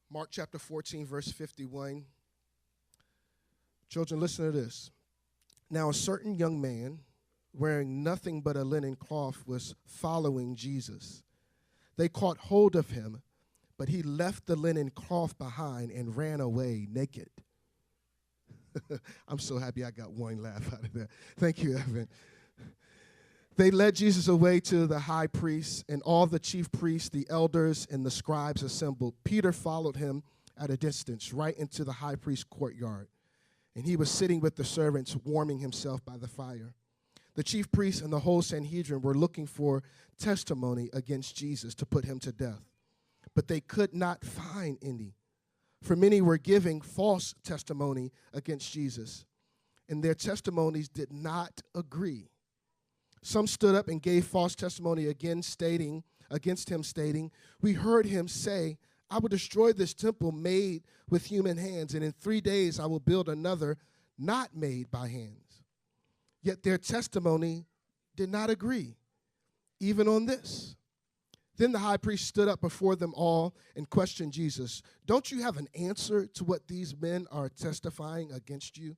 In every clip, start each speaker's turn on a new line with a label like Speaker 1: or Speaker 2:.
Speaker 1: Mark chapter 14, verse 51. Children, listen to this. Now a certain young man, wearing nothing but a linen cloth, was following Jesus. They caught hold of him, but he left the linen cloth behind and ran away naked. I'm so happy I got one laugh out of that. Thank you, Evan. They led Jesus away to the high priest, and all the chief priests, the elders, and the scribes assembled. Peter followed him at a distance, right into the high priest's courtyard. And he was sitting with the servants, warming himself by the fire. The chief priests and the whole Sanhedrin were looking for testimony against Jesus to put him to death. But they could not find any, for many were giving false testimony against Jesus, and their testimonies did not agree. Some stood up and gave false testimony against him, stating, "We heard him say, 'I will destroy this temple made with human hands, and in 3 days I will build another not made by hands.' Yet their testimony did not agree, even on this." Then the high priest stood up before them all and questioned Jesus. "Don't you have an answer to what these men are testifying against you?"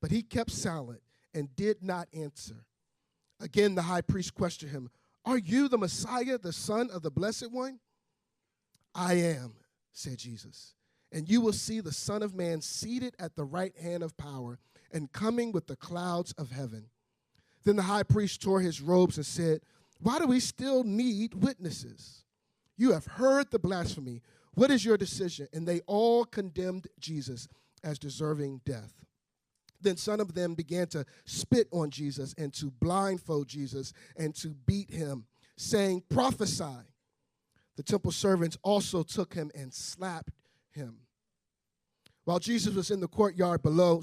Speaker 1: But he kept silent and did not answer. Again, the high priest questioned him, "Are you the Messiah, the Son of the Blessed One?" "I am," said Jesus. "And you will see the Son of Man seated at the right hand of power and coming with the clouds of heaven." Then the high priest tore his robes and said, "Why do we still need witnesses? You have heard the blasphemy. What is your decision?" And they all condemned Jesus as deserving death. Then some of them began to spit on Jesus and to blindfold Jesus and to beat him, saying, "Prophesy." The temple servants also took him and slapped him. While Peter was in the courtyard below,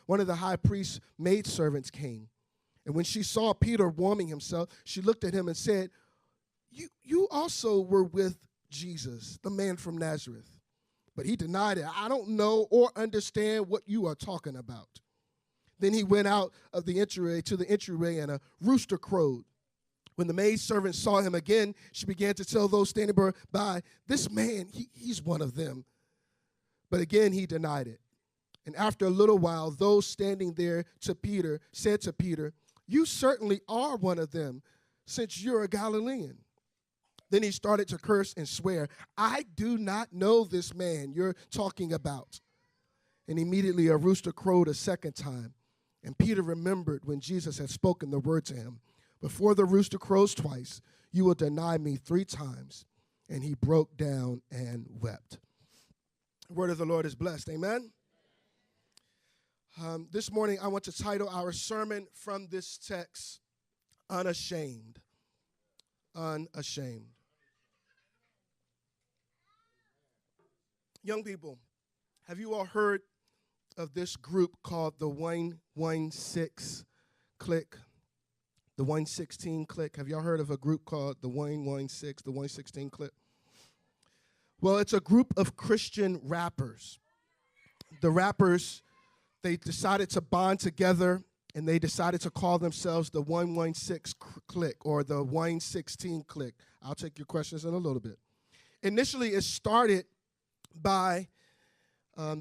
Speaker 1: one of the high priest's maidservants came. And when she saw Peter warming himself, she looked at him and said, You also were with Jesus, the man from Nazareth." But he denied it. "I don't know or understand what you are talking about." Then he went out of the entryway, and a rooster crowed. When the maidservant saw him again, she began to tell those standing by, "This man, he's one of them." But again he denied it. And after a little while, those standing there said to Peter, "You certainly are one of them, since you're a Galilean." Then he started to curse and swear, "I do not know this man you're talking about." And immediately a rooster crowed a second time. And Peter remembered when Jesus had spoken the word to him, "Before the rooster crows twice, you will deny me 3 times." And he broke down and wept. The word of the Lord is blessed. Amen. This morning, I want to title our sermon from this text, Unashamed. Unashamed. Young people, have you all heard of this group called the 116 Clique? The 116 Clique. Have y'all heard of a group called the 116, the 116 Clique? Well, it's a group of Christian rappers. The rappers, they decided to bond together, and they decided to call themselves the 116 Clique or the 116 Clique. I'll take your questions in a little bit. Initially, it started by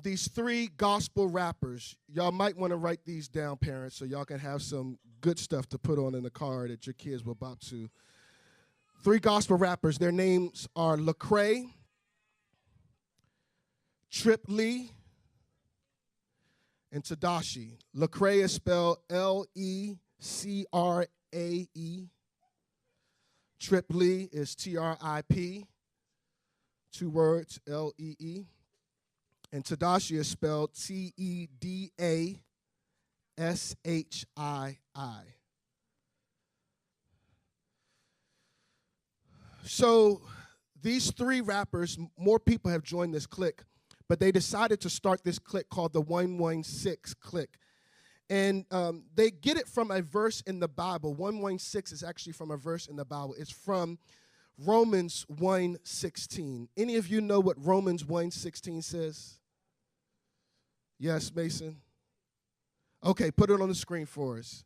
Speaker 1: these 3 gospel rappers. Y'all might want to write these down, parents, so y'all can have some good stuff to put on in the car that your kids will bop to. 3 gospel rappers. Their names are Lecrae, Trip Lee, and Tadashi. Lecrae is spelled Lecrae. Trip Lee is Trip, 2 words, Lee. And Tadashi is spelled Tedashii. So these 3 rappers, more people have joined this clique, but they decided to start this clique called the 116 Clique. And they get it from a verse in the Bible. 116 is actually from a verse in the Bible. It's from Romans 1:16. Any of you know what Romans 1:16 says? Yes, Mason? Okay, put it on the screen for us.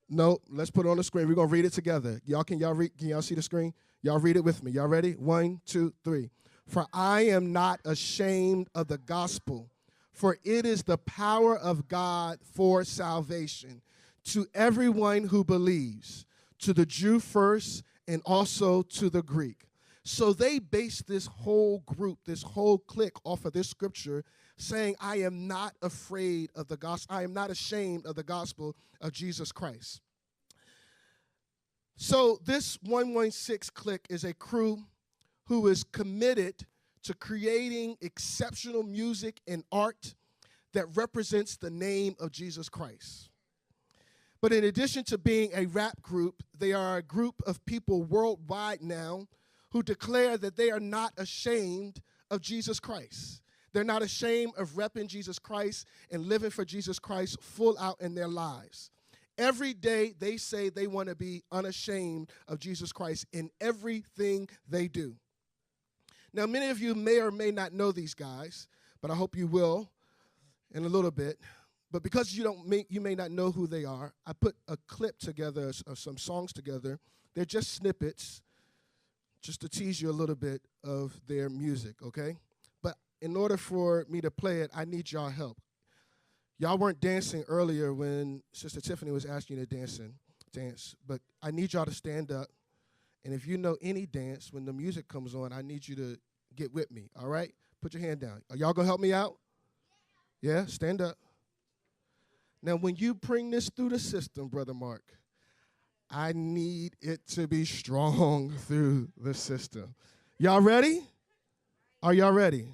Speaker 1: No, let's put it on the screen. We're going to read it together. Can y'all read? Can y'all see the screen? Y'all read it with me. Y'all ready? 1, 2, 3. For I am not ashamed of the gospel, for it is the power of God for salvation to everyone who believes, to the Jew first and also to the Greek. So they based this whole group, this whole clique off of this scripture saying, I am not afraid of the gospel. I am not ashamed of the gospel of Jesus Christ. So this 116 clique is a crew who is committed to creating exceptional music and art that represents the name of Jesus Christ. But in addition to being a rap group, they are a group of people worldwide now who declare that they are not ashamed of Jesus Christ. They're not ashamed of repping Jesus Christ and living for Jesus Christ full out in their lives. Every day they say they want to be unashamed of Jesus Christ in everything they do. Now, many of you may or may not know these guys, but I hope you will in a little bit. But because you may not know who they are, I put a clip together of some songs together. They're just snippets, just to tease you a little bit of their music, okay? But in order for me to play it, I need y'all help. Y'all weren't dancing earlier when Sister Tiffany was asking you to dance, but I need y'all to stand up. And if you know any dance, when the music comes on, I need you to get with me, all right? Put your hand down. Are y'all going to help me out? Yeah, stand up. Now, when you bring this through the system, Brother Mark, I need it to be strong through the system. Y'all ready? Are y'all ready?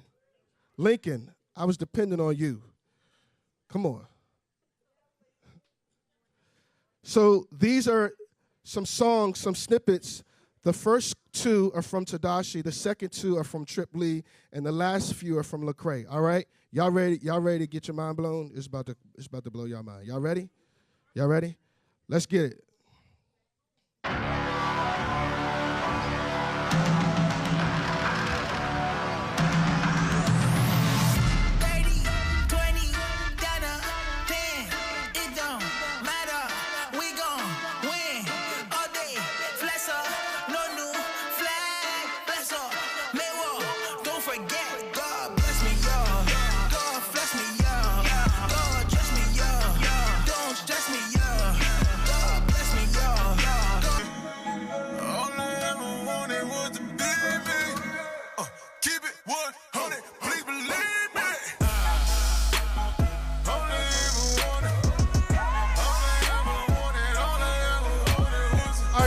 Speaker 1: Lincoln, I was depending on you. Come on. So these are some songs, some snippets. The first two are from Tadashi. The second two are from Trip Lee. And the last few are from Lecrae. All right? Y'all ready? Y'all ready to get your mind blown? It's about to blow your mind. Y'all ready? Y'all ready? Let's get it.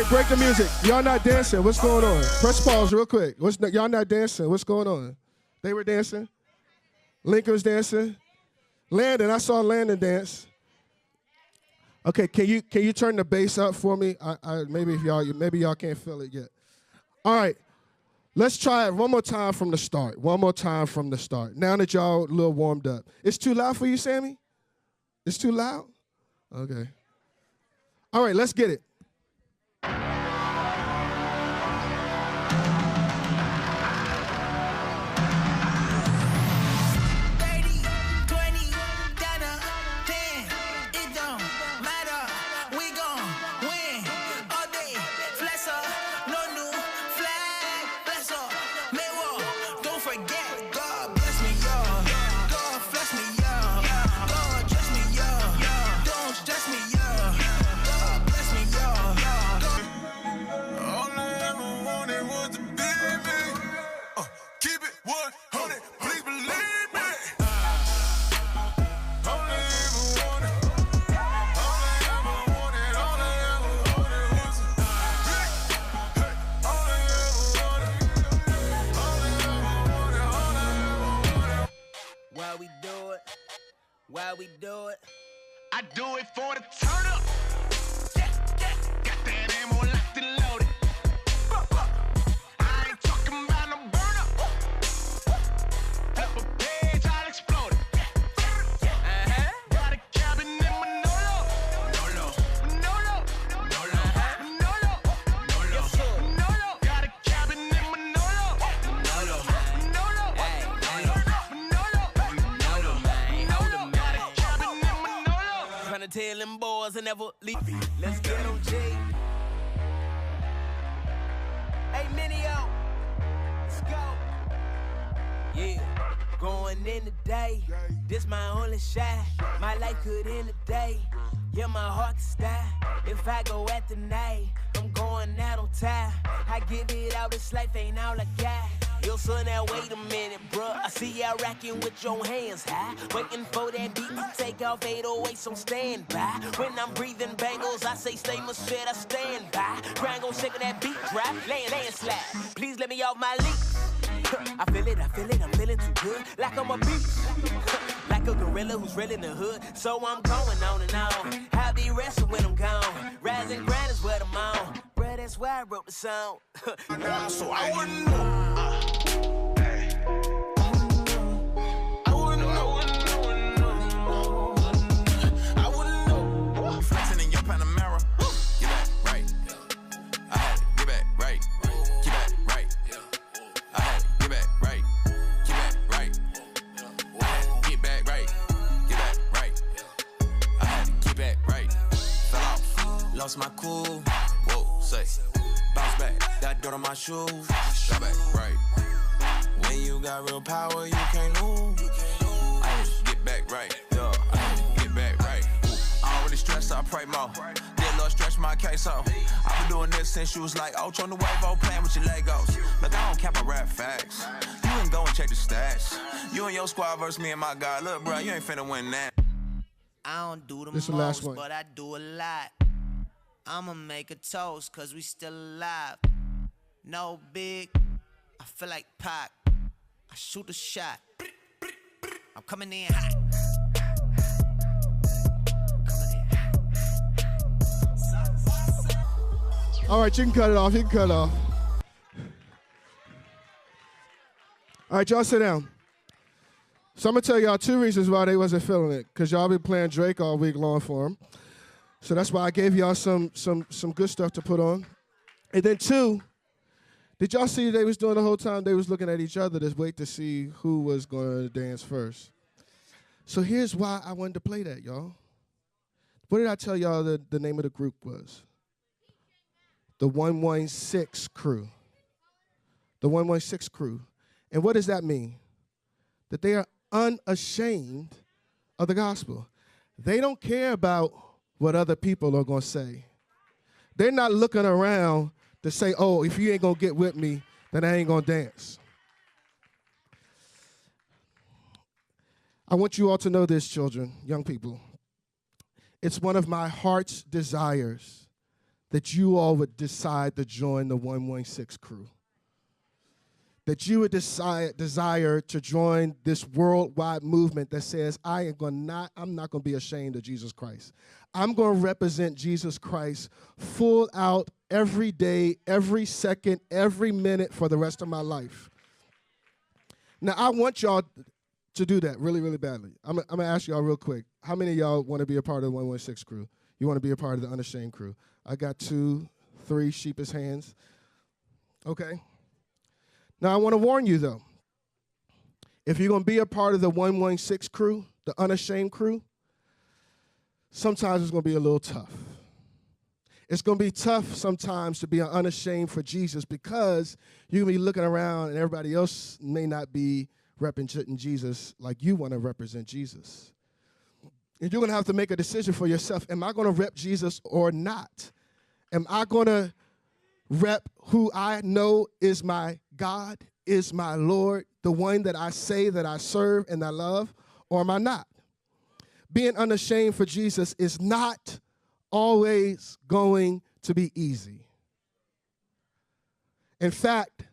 Speaker 1: Break the music. Y'all not dancing. What's going on? Press pause real quick. Y'all not dancing. What's going on? They were dancing. Lincoln was dancing. Landon, I saw Landon dance. Okay, can you turn the bass up for me? Maybe y'all can't feel it yet. All right, let's try it one more time from the start. One more time from the start. Now that y'all a little warmed up. It's too loud for you, Sammy? It's too loud? Okay. All right, let's get it.
Speaker 2: Why we do it? I do it for the turn up. Got that ammo locked and loaded. I ain't talking about no burn up. Flip a page, I'll explode it. Got a cabin in Manolo. Manolo. Got a cabin in Manolo. Tryna tell them boys I never leave. Let's get on G. Hey,
Speaker 3: going in today. This my only shot. My life could end today. Yeah, my heart can stop. If I go at the night, I'm going out on time. I give it out, this life ain't all I got. Yo, son, now wait a minute, bruh. I see y'all rocking with your hands high. Waiting for that beat to take off 808 on standby. When I'm breathing bangles, I say stay my shit, I stand by. Grind gon' shake that beat drop, landslide. Please let me off my leash. I feel it, I'm feeling too good. Like I'm a beast. Like a gorilla who's real in the hood. So I'm going on and on. I'll be resting when I'm gone. Rise and grind is what I'm on. Bruh, that's why I wrote the song.
Speaker 2: So I wouldn't know. I wouldn't know. Flexing in your Panamera. Get back right. I had to get back right. Get back right. I had to get back right. Get back right. I had to get back right. Get back right. I had to get back right. Fell off. Lost my cool. Whoa, say. Bounce back. Got dirt on my shoes. Got back right. When you got real power, you can't lose. I had to get back right. Yeah, I had to get back right. I don't really stress, I pray more. Did a little stretch my case out. I've been doing this since you was like, oh, on the wave, oh, playing with your Legos. Look, I don't cap my rap facts. You ain't go and check the stats. You and your squad versus me and my guy. Look, bro, you ain't finna win that.
Speaker 3: I don't do the
Speaker 1: This
Speaker 3: most,
Speaker 1: the last one.
Speaker 3: but I do a lot. I'ma make a toast, cause we still alive. No big, I feel like Pac. I shoot a shot. I'm coming in hot.
Speaker 1: All right, you can cut it off. You can cut it off. All right, y'all sit down. So I'm going to tell y'all 2 reasons why they wasn't feeling it. Because y'all been playing Drake all week long for them. So that's why I gave y'all some good stuff to put on. And then 2, did y'all see they was doing the whole time they was looking at each other to wait to see who was going to dance first? So here's why I wanted to play that, y'all. What did I tell y'all the name of the group was? The 116 Crew. The 116 Crew. And what does that mean? That they are unashamed of the gospel. They don't care about what other people are going to say. They're not looking around to say, oh, if you ain't going to get with me, then I ain't going to dance. I want you all to know this, children, young people. It's one of my heart's desires that you all would decide to join the 116 Crew. That you would desire to join this worldwide movement that says, I'm not going to be ashamed of Jesus Christ. I'm going to represent Jesus Christ full out every day, every second, every minute for the rest of my life. Now, I want y'all to do that really, really badly. I'm going to ask y'all real quick. How many of y'all want to be a part of the 116 Crew? You want to be a part of the Unashamed Crew? I got 2, 3 sheepish hands. Okay. Now, I want to warn you, though. If you're going to be a part of the 116 Crew, the Unashamed Crew, sometimes it's going to be a little tough. It's going to be tough sometimes to be unashamed for Jesus because you're going to be looking around and everybody else may not be representing Jesus like you want to represent Jesus. And you're going to have to make a decision for yourself. Am I going to rep Jesus or not? Am I going to rep who I know is my God, is my Lord, the one that I say that I serve and I love, or am I not? Being unashamed for Jesus is not always going to be easy. In fact,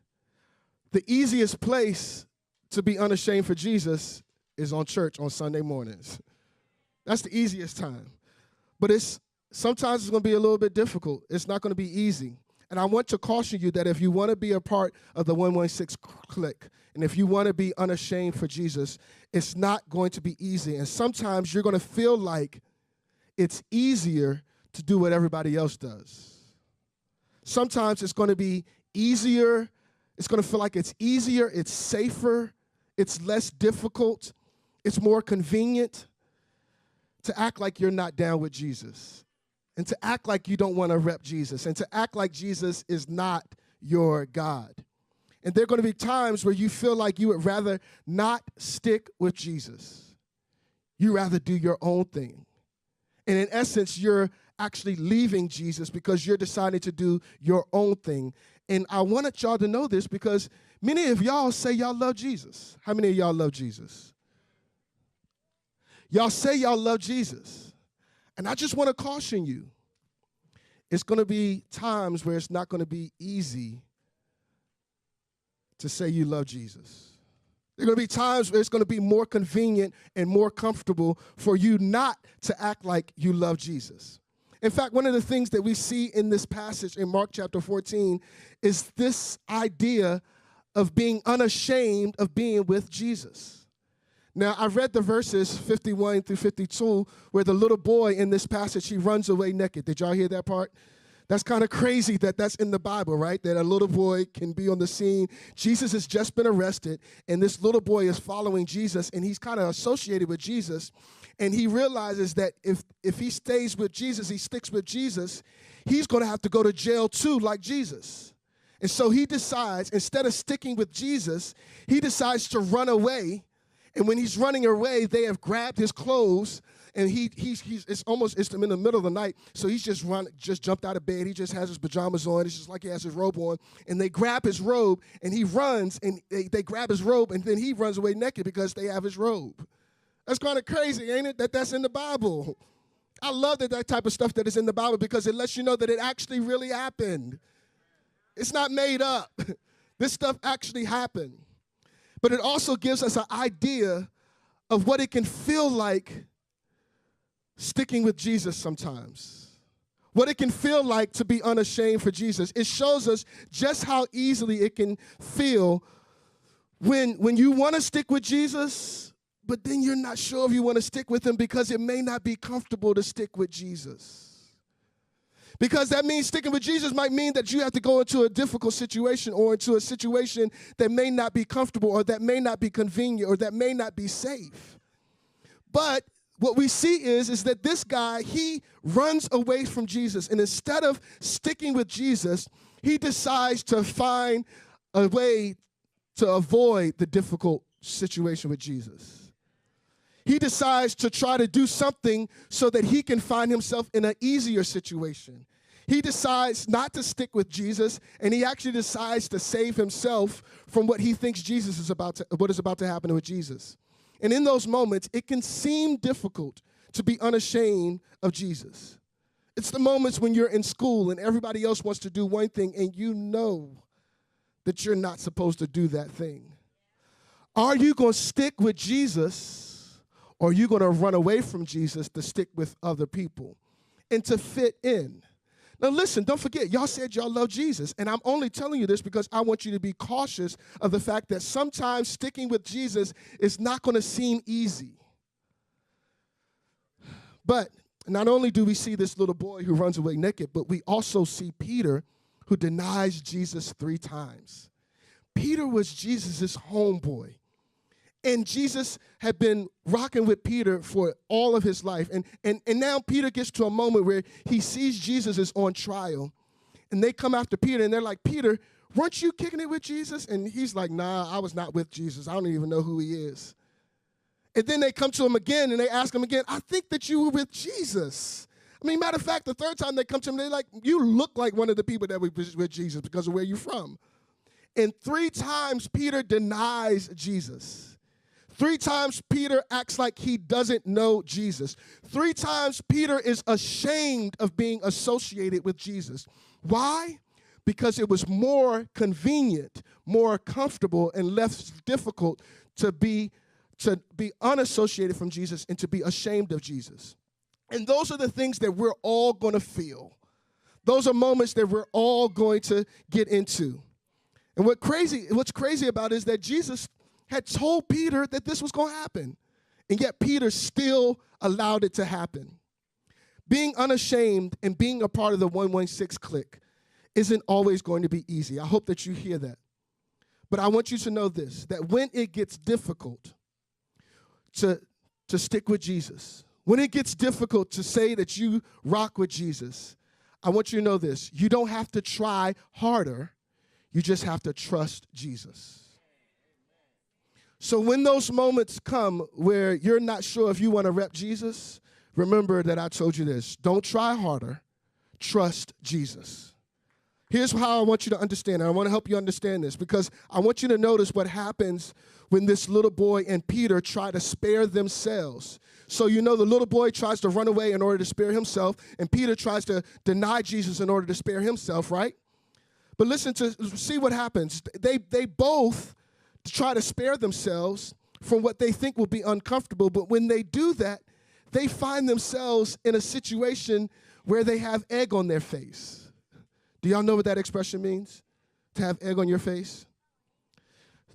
Speaker 1: the easiest place to be unashamed for Jesus is on church on Sunday mornings. That's the easiest time. But sometimes it's going to be a little bit difficult. It's not going to be easy. And I want to caution you that if you want to be a part of the 116 clique, and if you want to be unashamed for Jesus, it's not going to be easy. And sometimes you're going to feel like it's easier to do what everybody else does. Sometimes it's going to be easier. It's going to feel like it's easier, it's safer, it's less difficult, it's more convenient to act like you're not down with Jesus. And to act like you don't want to rep Jesus, and to act like Jesus is not your God. And there are going to be times where you feel like you would rather not stick with Jesus. You rather do your own thing. And in essence, you're actually leaving Jesus because you're deciding to do your own thing. And I wanted y'all to know this because many of y'all say y'all love Jesus. How many of y'all love Jesus? Y'all say y'all love Jesus. And I just want to caution you. It's going to be times where it's not going to be easy to say you love Jesus. There are going to be times where it's going to be more convenient and more comfortable for you not to act like you love Jesus. In fact, one of the things that we see in this passage in Mark chapter 14 is this idea of being unashamed of being with Jesus. Now, I've read the verses 51 through 52 where the little boy in this passage, he runs away naked. Did y'all hear that part? That's kind of crazy that that's in the Bible, right? That a little boy can be on the scene. Jesus has just been arrested, and this little boy is following Jesus, and he's kind of associated with Jesus. And he realizes that if he stays with Jesus, he sticks with Jesus, he's going to have to go to jail too, like Jesus. And so he decides, instead of sticking with Jesus, he decides to run away. And when he's running away, they have grabbed his clothes, and it's in the middle of the night, so he's just jumped out of bed. He just has his pajamas on. It's just like he has his robe on. And they grab his robe, and he runs, and they grab his robe, and then he runs away naked because they have his robe. That's kind of crazy, ain't it, that's in the Bible? I love that type of stuff that is in the Bible because it lets you know that it actually really happened. It's not made up. This stuff actually happened. But it also gives us an idea of what it can feel like sticking with Jesus sometimes. What it can feel like to be unashamed for Jesus. It shows us just how easily it can feel when you want to stick with Jesus, but then you're not sure if you want to stick with him because it may not be comfortable to stick with Jesus. Because that means sticking with Jesus might mean that you have to go into a difficult situation or into a situation that may not be comfortable or that may not be convenient or that may not be safe. But what we see is that this guy, he runs away from Jesus. And instead of sticking with Jesus, he decides to find a way to avoid the difficult situation with Jesus. He decides to try to do something so that he can find himself in an easier situation. He decides not to stick with Jesus, and he actually decides to save himself from what he thinks what is about to happen with Jesus. And in those moments, it can seem difficult to be unashamed of Jesus. It's the moments when you're in school and everybody else wants to do one thing, and you know that you're not supposed to do that thing. Are you going to stick with Jesus, or are you going to run away from Jesus to stick with other people and to fit in? Now listen, don't forget, y'all said y'all love Jesus, and I'm only telling you this because I want you to be cautious of the fact that sometimes sticking with Jesus is not going to seem easy. But not only do we see this little boy who runs away naked, but we also see Peter who denies Jesus 3 times. Peter was Jesus' homeboy. And Jesus had been rocking with Peter for all of his life. And now Peter gets to a moment where he sees Jesus is on trial. And they come after Peter, and they're like, Peter, weren't you kicking it with Jesus? And he's like, nah, I was not with Jesus. I don't even know who he is. And then they come to him again, and they ask him again, I think that you were with Jesus. I mean, matter of fact, the 3rd time they come to him, they're like, you look like one of the people that was with Jesus because of where you're from. And 3 times Peter denies Jesus. 3 times Peter acts like he doesn't know Jesus. 3 times Peter is ashamed of being associated with Jesus. Why? Because it was more convenient, more comfortable, and less difficult to be unassociated from Jesus and to be ashamed of Jesus. And those are the things that we're all going to feel. Those are moments that we're all going to get into. And what's crazy about it is that Jesus had told Peter that this was going to happen, and yet Peter still allowed it to happen. Being unashamed and being a part of the 116 clique isn't always going to be easy. I hope that you hear that. But I want you to know this, that when it gets difficult to stick with Jesus, when it gets difficult to say that you rock with Jesus, I want you to know this. You don't have to try harder. You just have to trust Jesus. So when those moments come where you're not sure if you want to rep Jesus, remember that I told you this. Don't try harder. Trust Jesus. Here's how I want you to understand it. I want to help you understand this because I want you to notice what happens when this little boy and Peter try to spare themselves. So you know the little boy tries to run away in order to spare himself, and Peter tries to deny Jesus in order to spare himself, right? But listen to see what happens. They both try to spare themselves from what they think will be uncomfortable, but when they do that, they find themselves in a situation where they have egg on their face. Do y'all know what that expression means? To have egg on your face?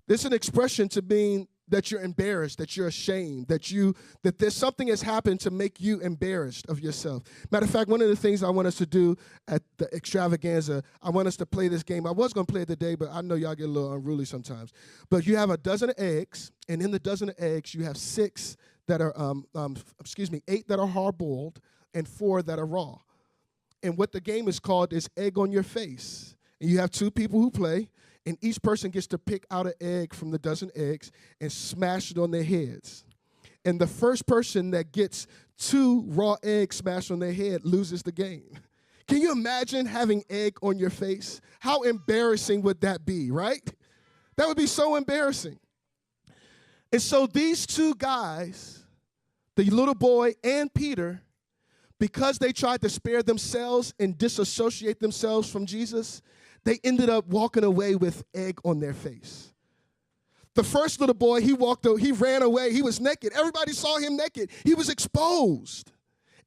Speaker 1: This is an expression to mean that you're embarrassed, that you're ashamed, that there's something has happened to make you embarrassed of yourself. Matter of fact, one of the things I want us to do at the extravaganza, I want us to play this game. I was going to play it today, but I know y'all get a little unruly sometimes. But you have a dozen of eggs, and in the dozen of eggs, you have 8 that are hard-boiled and 4 that are raw. And what the game is called is egg on your face. And you have 2 people who play, and each person gets to pick out an egg from the dozen eggs and smash it on their heads. And the first person that gets 2 raw eggs smashed on their head loses the game. Can you imagine having egg on your face? How embarrassing would that be, right? That would be so embarrassing. And so these 2 guys, the little boy and Peter, because they tried to spare themselves and disassociate themselves from Jesus, they ended up walking away with egg on their face. The first little boy, he ran away. He was naked. Everybody saw him naked. He was exposed.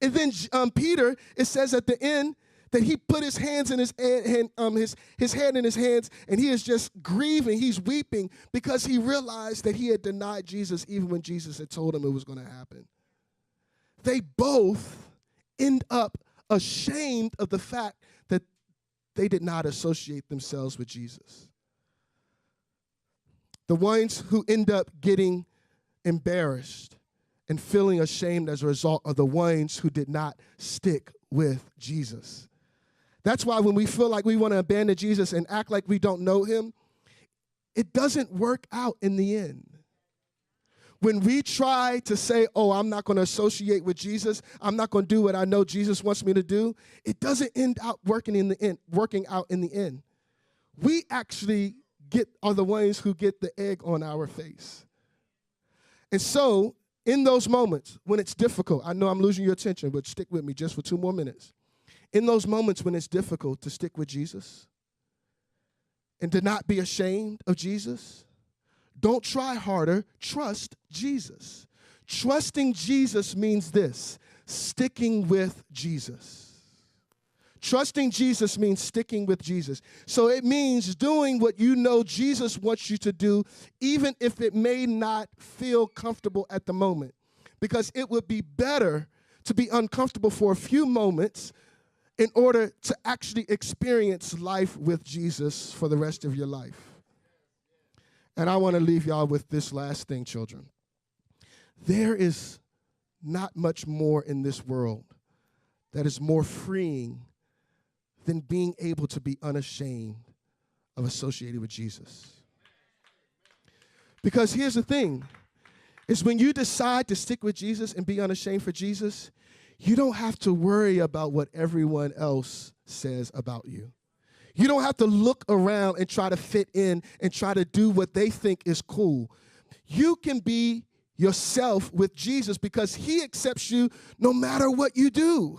Speaker 1: And then Peter, it says at the end that he put his hands in his hand in his hands, and he is just grieving. He's weeping because he realized that he had denied Jesus even when Jesus had told him it was going to happen. They both end up ashamed of the fact that they did not associate themselves with Jesus. The ones who end up getting embarrassed and feeling ashamed as a result are the ones who did not stick with Jesus. That's why when we feel like we want to abandon Jesus and act like we don't know him, it doesn't work out in the end. When we try to say, oh, I'm not going to associate with Jesus, I'm not going to do what I know Jesus wants me to do, it doesn't end out working out in the end. We actually are the ones who get the egg on our face. And so, in those moments when it's difficult, I know I'm losing your attention, but stick with me just for 2 more minutes. In those moments when it's difficult to stick with Jesus and to not be ashamed of Jesus, don't try harder, trust Jesus. Trusting Jesus means this: sticking with Jesus. Trusting Jesus means sticking with Jesus. So it means doing what you know Jesus wants you to do, even if it may not feel comfortable at the moment. Because it would be better to be uncomfortable for a few moments in order to actually experience life with Jesus for the rest of your life. And I want to leave y'all with this last thing, children. There is not much more in this world that is more freeing than being able to be unashamed of associating with Jesus. Because here's the thing, is when you decide to stick with Jesus and be unashamed for Jesus, you don't have to worry about what everyone else says about you. You don't have to look around and try to fit in and try to do what they think is cool. You can be yourself with Jesus because he accepts you no matter what you do.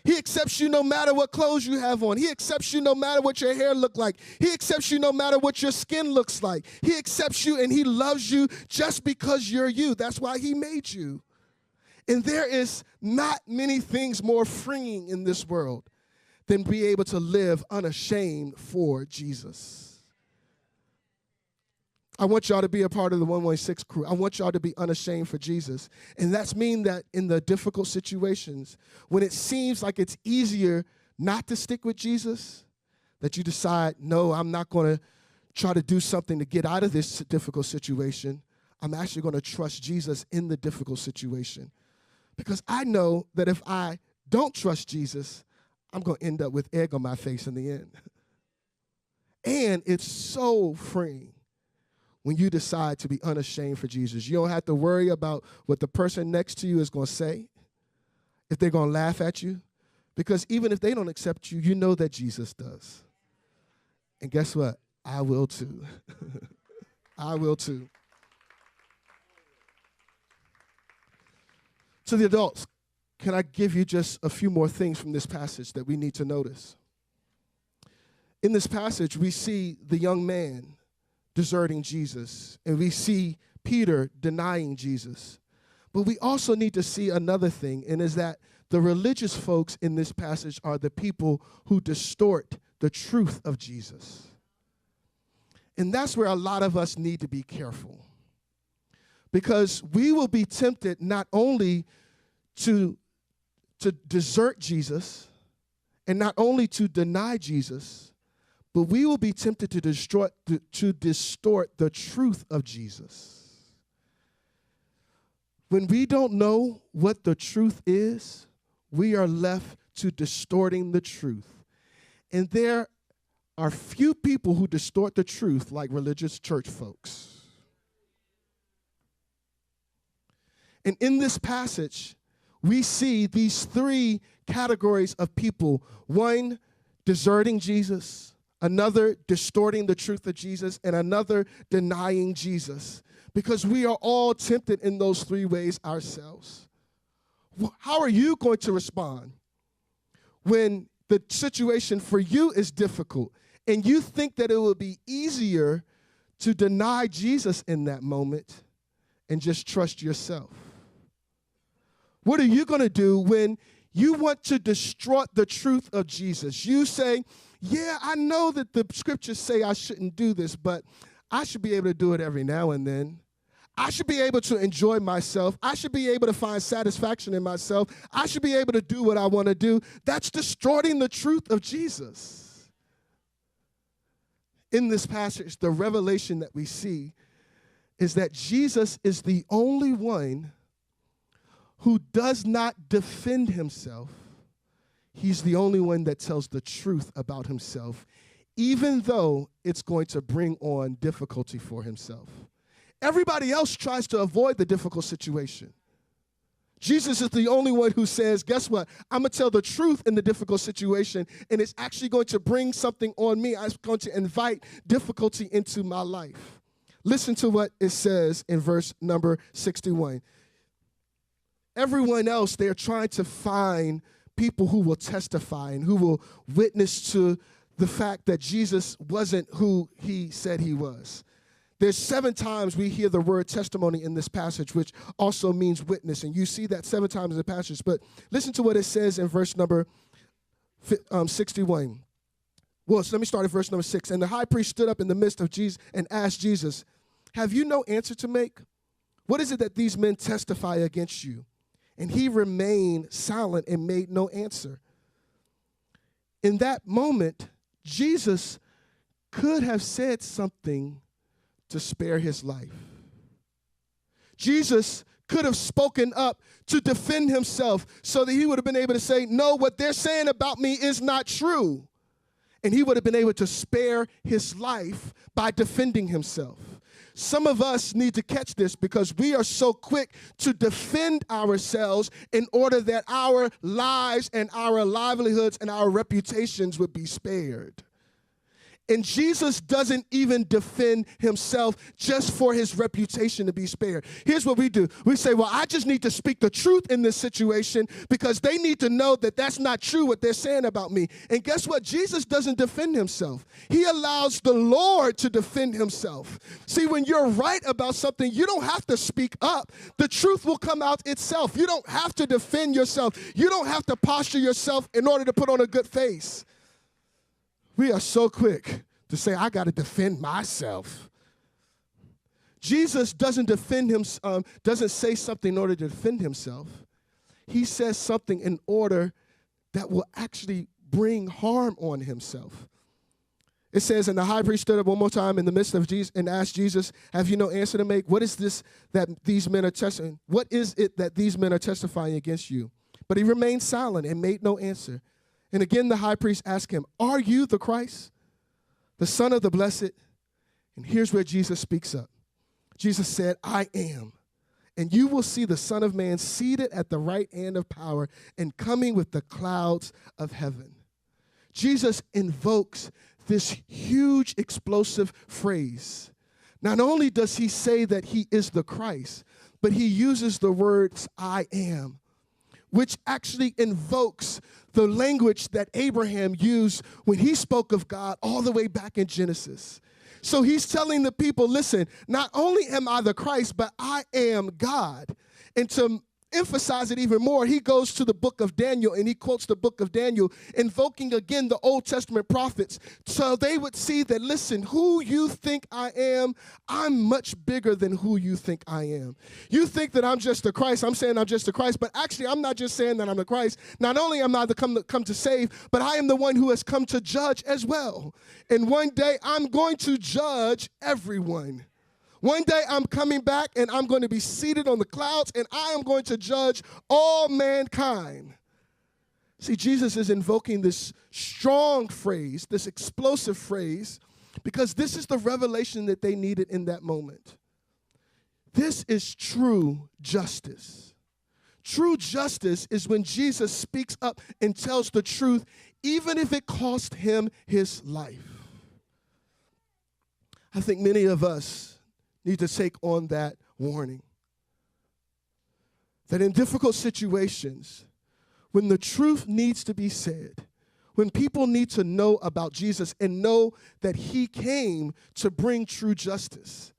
Speaker 1: He accepts you no matter what clothes you have on. He accepts you no matter what your hair looks like. He accepts you no matter what your skin looks like. He accepts you and he loves you just because you're you. That's why he made you. And there is not many things more freeing in this world than be able to live unashamed for Jesus. I want y'all to be a part of the 116 crew. I want y'all to be unashamed for Jesus. And that's mean that in the difficult situations, when it seems like it's easier not to stick with Jesus, that you decide, no, I'm not going to try to do something to get out of this difficult situation. I'm actually going to trust Jesus in the difficult situation. Because I know that if I don't trust Jesus, I'm going to end up with egg on my face in the end. And it's so freeing when you decide to be unashamed for Jesus. You don't have to worry about what the person next to you is going to say, if they're going to laugh at you. Because even if they don't accept you, you know that Jesus does. And guess what? I will too. I will too. To the adults, can I give you just a few more things from this passage that we need to notice? In this passage, we see the young man deserting Jesus, and we see Peter denying Jesus. But we also need to see another thing, and is that the religious folks in this passage are the people who distort the truth of Jesus. And that's where a lot of us need to be careful. Because we will be tempted not only to desert Jesus and not only to deny Jesus, but we will be tempted to distort the truth of Jesus. When we don't know what the truth is, we are left to distorting the truth. And there are few people who distort the truth like religious church folks. And in this passage, we see these three categories of people. One, deserting Jesus. Another, distorting the truth of Jesus. And another, denying Jesus. Because we are all tempted in those three ways ourselves. How are you going to respond when the situation for you is difficult and you think that it will be easier to deny Jesus in that moment and just trust yourself? What are you going to do when you want to distort the truth of Jesus? You say, yeah, I know that the scriptures say I shouldn't do this, but I should be able to do it every now and then. I should be able to enjoy myself. I should be able to find satisfaction in myself. I should be able to do what I want to do. That's distorting the truth of Jesus. In this passage, the revelation that we see is that Jesus is the only one who does not defend himself. He's the only one that tells the truth about himself, even though it's going to bring on difficulty for himself. Everybody else tries to avoid the difficult situation. Jesus is the only one who says, guess what? I'm going to tell the truth in the difficult situation, and it's actually going to bring something on me. I'm going to invite difficulty into my life. Listen to what it says in verse number 61. Everyone else, they're trying to find people who will testify and who will witness to the fact that Jesus wasn't who he said he was. There's 7 times we hear the word testimony in this passage, which also means witness. And you see that 7 times in the passage. But listen to what it says in verse number 61. Well, so let me start at verse number 6. And the high priest stood up in the midst of Jesus and asked Jesus, have you no answer to make? What is it that these men testify against you? And he remained silent and made no answer. In that moment, Jesus could have said something to spare his life. Jesus could have spoken up to defend himself so that he would have been able to say, no, what they're saying about me is not true. And he would have been able to spare his life by defending himself. Some of us need to catch this because we are so quick to defend ourselves in order that our lives and our livelihoods and our reputations would be spared. And Jesus doesn't even defend himself just for his reputation to be spared. Here's what we do. We say, well, I just need to speak the truth in this situation because they need to know that that's not true what they're saying about me. And guess what? Jesus doesn't defend himself. He allows the Lord to defend himself. See, when you're right about something, you don't have to speak up. The truth will come out itself. You don't have to defend yourself. You don't have to posture yourself in order to put on a good face. We are so quick to say, I got to defend myself. Jesus doesn't doesn't say something in order to defend himself. He says something in order that will actually bring harm on himself. It says, and the high priest stood up one more time in the midst of Jesus and asked Jesus, have you no answer to make? What is this that these men are testifying? What is it that these men are testifying against you? But he remained silent and made no answer. And again, the high priest asked him, are you the Christ? the Son of the Blessed. And here's where Jesus speaks up. Jesus said, I am. And you will see the Son of Man seated at the right hand of power and coming with the clouds of heaven. Jesus invokes this huge, explosive phrase. Not only does he say that he is the Christ, but he uses the words, I am, which actually invokes the language that Abraham used when he spoke of God all the way back in Genesis. So he's telling the people, listen, not only am I the Christ, but I am God. And to emphasize it even more, he goes to the book of Daniel and he quotes the book of Daniel, invoking again the Old Testament prophets. So they would see that, listen, who you think I am, I'm much bigger than who you think I am. You think that I'm just the Christ. I'm saying I'm just the Christ, but actually I'm not just saying that I'm the Christ. Not only am I come to save, but I am the one who has come to judge as well. And one day I'm going to judge everyone. One day I'm coming back and I'm going to be seated on the clouds and I am going to judge all mankind. See, Jesus is invoking this strong phrase, this explosive phrase, because this is the revelation that they needed in that moment. This is true justice. True justice is when Jesus speaks up and tells the truth, even if it cost him his life. I think many of us need to take on that warning. That in difficult situations, when the truth needs to be said, when people need to know about Jesus and know that he came to bring true justice,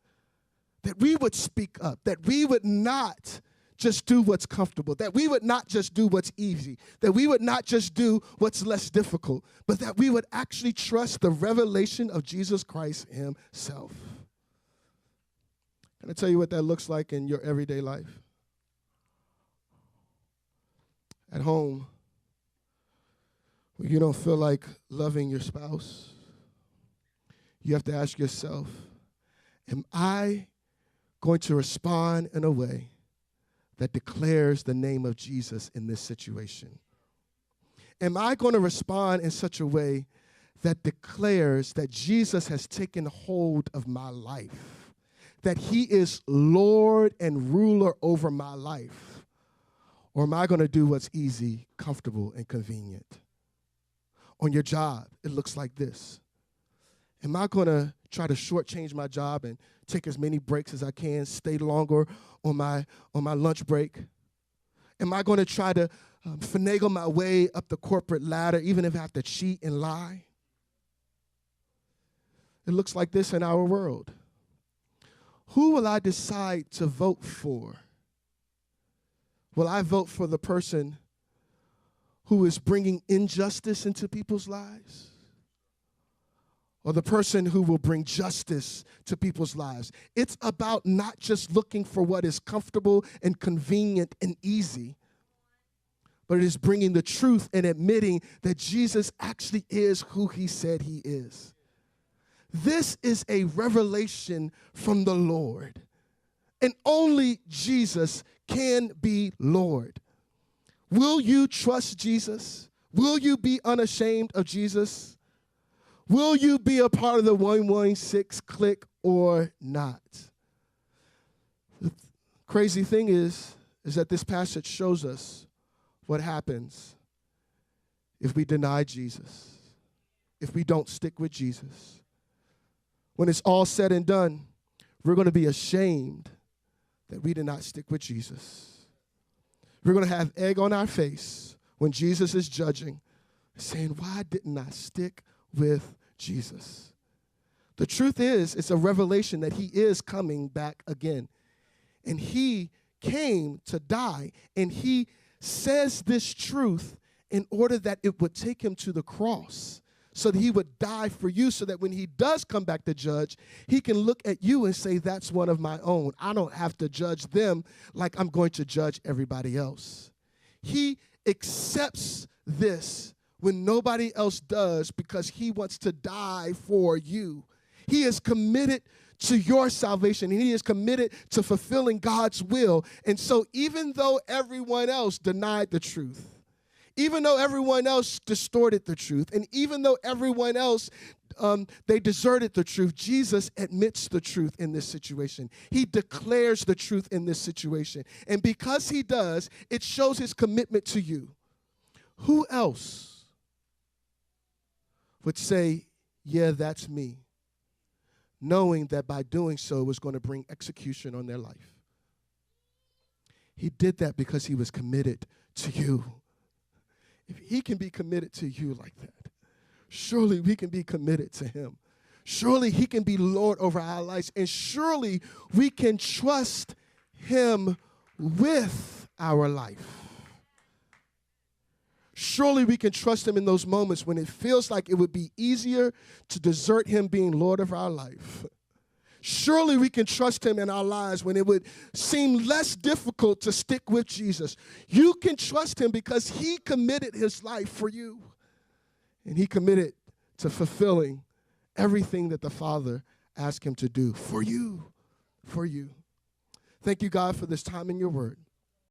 Speaker 1: that we would speak up, that we would not just do what's comfortable, that we would not just do what's easy, that we would not just do what's less difficult, but that we would actually trust the revelation of Jesus Christ himself. Can I tell you what that looks like in your everyday life? At home, when you don't feel like loving your spouse, you have to ask yourself, am I going to respond in a way that declares the name of Jesus in this situation? Am I going to respond in such a way that declares that Jesus has taken hold of my life? That he is Lord and ruler over my life? Or am I going to do what's easy, comfortable, and convenient? On your job, it looks like this. Am I going to try to shortchange my job and take as many breaks as I can, stay longer on my lunch break? Am I going to try to finagle my way up the corporate ladder, even if I have to cheat and lie? It looks like this in our world. Who will I decide to vote for? Will I vote for the person who is bringing injustice into people's lives? Or the person who will bring justice to people's lives? It's about not just looking for what is comfortable and convenient and easy, but it is bringing the truth and admitting that Jesus actually is who he said he is. This is a revelation from the Lord. And only Jesus can be Lord. Will you trust Jesus? Will you be unashamed of Jesus? Will you be a part of the 116 clique or not? The crazy thing is that this passage shows us what happens if we deny Jesus, if we don't stick with Jesus. When it's all said and done, we're going to be ashamed that we did not stick with Jesus. We're going to have egg on our face when Jesus is judging, saying, why didn't I stick with Jesus? The truth is, it's a revelation that he is coming back again. And he came to die, and he says this truth in order that it would take him to the cross, so that he would die for you, so that when he does come back to judge, he can look at you and say, that's one of my own. I don't have to judge them like I'm going to judge everybody else. He accepts this when nobody else does because he wants to die for you. He is committed to your salvation, and he is committed to fulfilling God's will. And so even though everyone else denied the truth, even though everyone else distorted the truth, and even though everyone else they deserted the truth. Jesus admits the truth in this situation. He declares the truth in this situation. And because he does, it shows his commitment to you. Who else would say, yeah, that's me, knowing that by doing so it was going to bring execution on their life? He did that because he was committed to you. If he can be committed to you like that, surely we can be committed to him. Surely he can be Lord over our lives, and surely we can trust him with our life. Surely we can trust him in those moments when it feels like it would be easier to desert him being Lord of our life. Surely we can trust him in our lives when it would seem less difficult to stick with Jesus. You can trust him because he committed his life for you. And he committed to fulfilling everything that the Father asked him to do for you. For you. Thank you, God, for this time in your word.